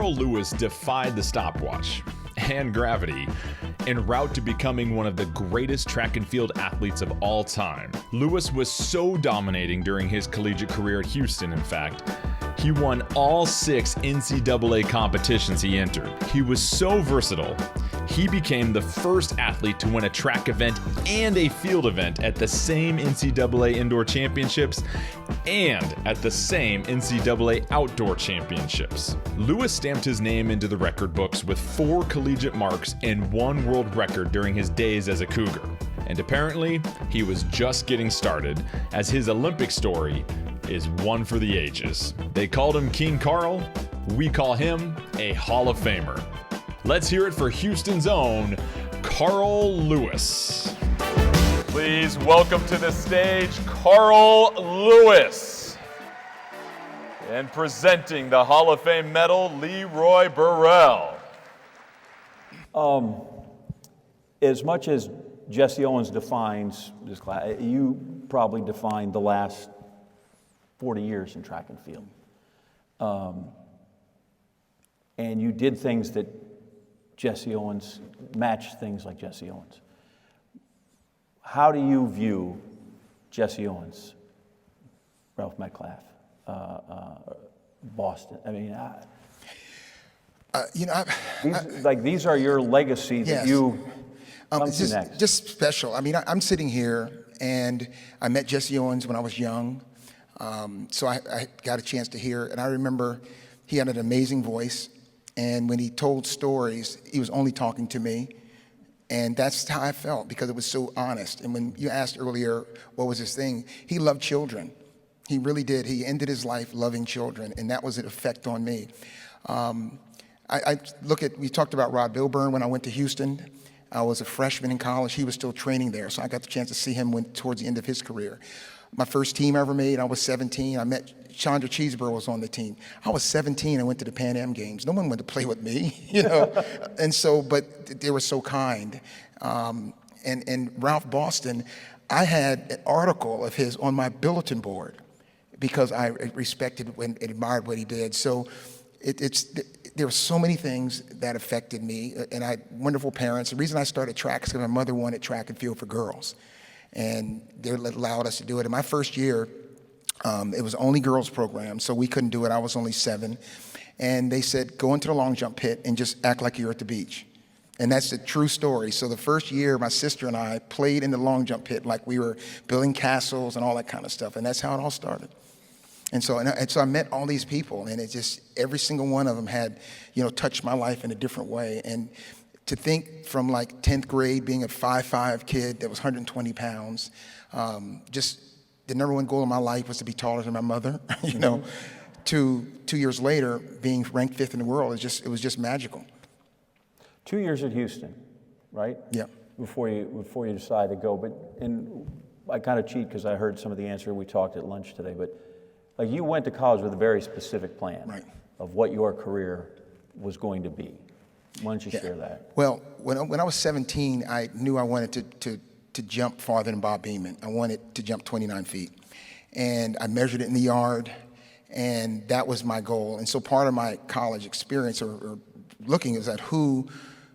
Carl Lewis defied the stopwatch and gravity en route to becoming one of the greatest track and field athletes of all time. Lewis was so dominating during his collegiate career at Houston, in fact. He won all 6 NCAA competitions he entered. He was so versatile, he became the first athlete to win a track event and a field event at the same NCAA Indoor Championships and at the same NCAA Outdoor Championships. Lewis stamped his name into the record books with 4 collegiate marks and 1 world record during his days as a Cougar. And apparently, he was just getting started, as his Olympic story is one for the ages. They called him King Carl. We call him a Hall of Famer. Let's hear it for Houston's own Carl Lewis. Please welcome to the stage Carl Lewis. And presenting the Hall of Fame medal, Leroy Burrell. As much as Jesse Owens defines this class, you probably defined the last 40 years in track and field. And you did things that Jesse Owens, matched things like Jesse Owens. How do you view Jesse Owens, Ralph Metcalf, Boston? I mean, these are your legacy that you come to next. Just special. I mean, I'm sitting here, and I met Jesse Owens when I was young, so I got a chance to hear. And I remember he had an amazing voice, and when he told stories, he was only talking to me. And that's how I felt, because it was so honest. And when you asked earlier what was his thing, he loved children. He really did. He ended his life loving children, and that was an effect on me. We talked about Rod Bilburn when I went to Houston. I was a freshman in college. He was still training there, so I got the chance to see him towards the end of his career. My first team I ever made, I was 17. I met Chandra Cheeseborough was on the team. I was 17 and went to the Pan Am Games. No one wanted to play with me, you know. And so, but they were so kind. And Ralph Boston, I had an article of his on my bulletin board because I respected and admired what he did. So there were so many things that affected me, and I had wonderful parents. The reason I started track is because my mother wanted track and field for girls, and they allowed us to do it. In my first year, it was only girls program, so we couldn't do it. I was only 7. And they said, go into the long jump pit and just act like you're at the beach. And that's the true story. So the first year, my sister and I played in the long jump pit like we were building castles and all that kind of stuff. And that's how it all started. And so I met all these people, and it just, every single one of them had, touched my life in a different way. And to think from like 10th grade, being a 5'5" kid that was 120 pounds, just the number one goal of my life was to be taller than my mother, to 2 years later, being ranked 5th in the world, it was just magical. 2 years at Houston, right? Yeah. Before you decide to go, and I kind of cheat because I heard some of the answer. We talked at lunch today, but like you went to college with a very specific plan of what your career was going to be. Why don't you share that? Well, when I was 17, I knew I wanted to jump farther than Bob Beamon. I wanted to jump 29 feet. And I measured it in the yard, and that was my goal. And so part of my college experience or looking is at who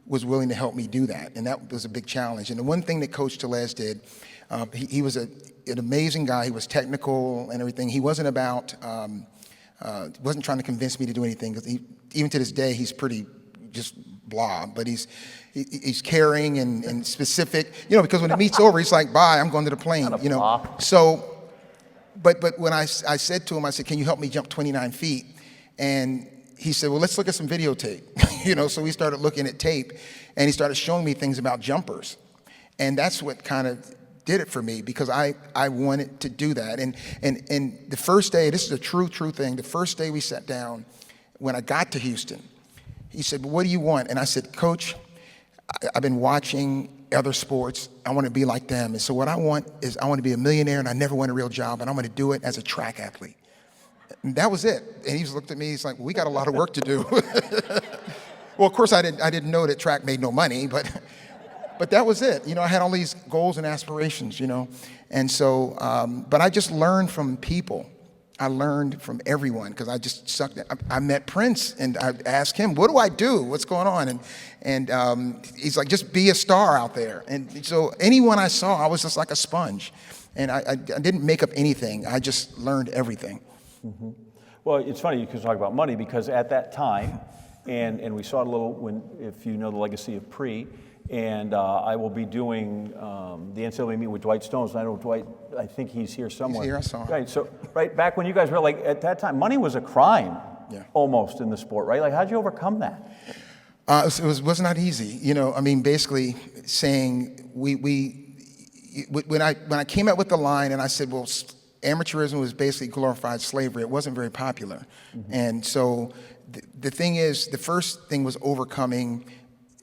was willing to help me do that. And that was a big challenge. And the one thing that Coach Tellez did, he was an amazing guy. He was technical and everything. He wasn't about, wasn't trying to convince me to do anything. Because even to this day, he's pretty just blah, but he's caring and specific, because when the meet's over, he's like, bye, I'm going to the plane, So, but when I said to him, I said, can you help me jump 29 feet? And he said, well, let's look at some videotape, so we started looking at tape, and he started showing me things about jumpers. And that's what kind of did it for me, because I wanted to do that. And the first day, this is a true thing, the first day we sat down, when I got to Houston, he said, well, what do you want? And I said, Coach, I've been watching other sports. I want to be like them. And so what I want is I want to be a millionaire, and I never want a real job, and I'm going to do it as a track athlete. And that was it. And he just looked at me. He's like, well, we got a lot of work to do. Well, of course, I didn't know that track made no money, but that was it. I had all these goals and aspirations, And so, but I just learned from people I learned from everyone because I just sucked it. I met Prince and I asked him, what do I do? What's going on? And he's like, just be a star out there. And so anyone I saw, I was just like a sponge. And I didn't make up anything. I just learned everything. Mm-hmm. Well, it's funny you can talk about money because at that time, and we saw it a little if you know the legacy of Pre, and I will be doing the NCAA meet with Dwight Stones. And I know Dwight, I think he's here somewhere. He's here, I saw him. Right, so right back when you guys were like, at that time, money was a crime almost in the sport, right? Like, how'd you overcome that? It was not easy. You know, I mean, basically saying when I came out with the line and I said, well, amateurism was basically glorified slavery, it wasn't very popular. Mm-hmm. And so the thing is, the first thing was overcoming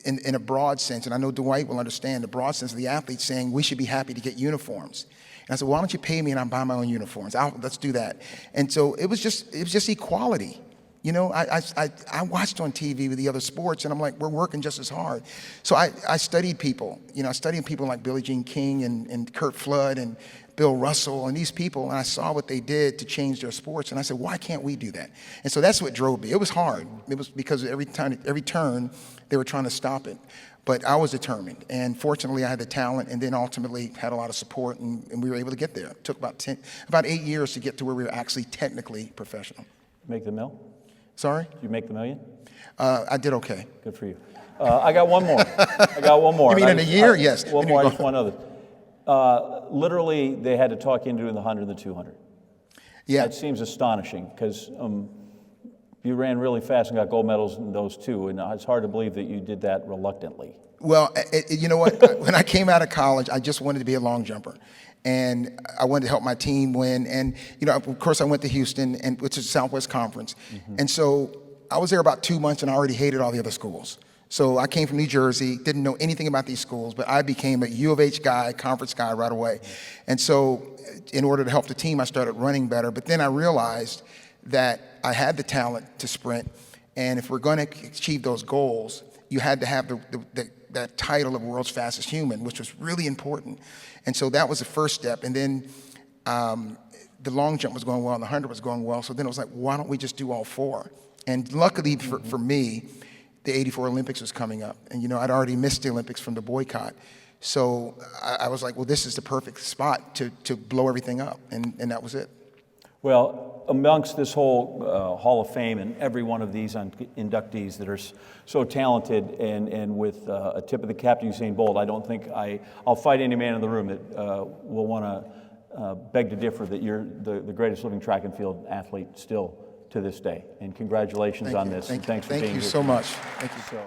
in a broad sense, and I know Dwight will understand the broad sense of the athlete saying we should be happy to get uniforms. And I said, why don't you pay me and I'll buy my own uniforms? Let's do that. And so it was just equality. You know, I watched on TV with the other sports, and I'm like, we're working just as hard. So I studied people. You know, I studied people like Billie Jean King and Kurt Flood and Bill Russell and these people, and I saw what they did to change their sports, and I said, why can't we do that? And so that's what drove me. It was hard. It was because every turn, they were trying to stop it. But I was determined, and fortunately I had the talent, and then ultimately had a lot of support, and we were able to get there. It took about 8 years to get to where we were actually technically professional. Make the mill? Sorry? Did you make the million? I did okay. Good for you. I got one more. You mean in a year? Yes. One more, just one other. Literally, they had to talk you into doing the 100 and the 200. Yeah. That seems astonishing because you ran really fast and got gold medals in those two, and it's hard to believe that you did that reluctantly. Well, you know what? When I came out of college, I just wanted to be a long jumper. And I wanted to help my team win. And, you know, of course, I went to Houston, which is Southwest Conference. Mm-hmm. And so I was there about 2 months, and I already hated all the other schools. So I came from New Jersey, didn't know anything about these schools, but I became a U of H guy, conference guy right away. And so in order to help the team, I started running better. But then I realized that I had the talent to sprint, and if we're going to achieve those goals, you had to have that title of world's fastest human, which was really important. And so that was the first step. And then the long jump was going well and the 100 was going well. So then it was like, why don't we just do all four? And luckily for me, the 84 Olympics was coming up. And, you know, I'd already missed the Olympics from the boycott. So I was like, well, this is the perfect spot to blow everything up. And that was it. Well, amongst this whole Hall of Fame and every one of these inductees that are so talented and with a tip of the cap to Usain Bolt, I don't think I'll fight any man in the room that will want to beg to differ that you're the greatest living track and field athlete still to this day. And congratulations on this. Thank you. Thanks for being here. Thank you so much. Thank you.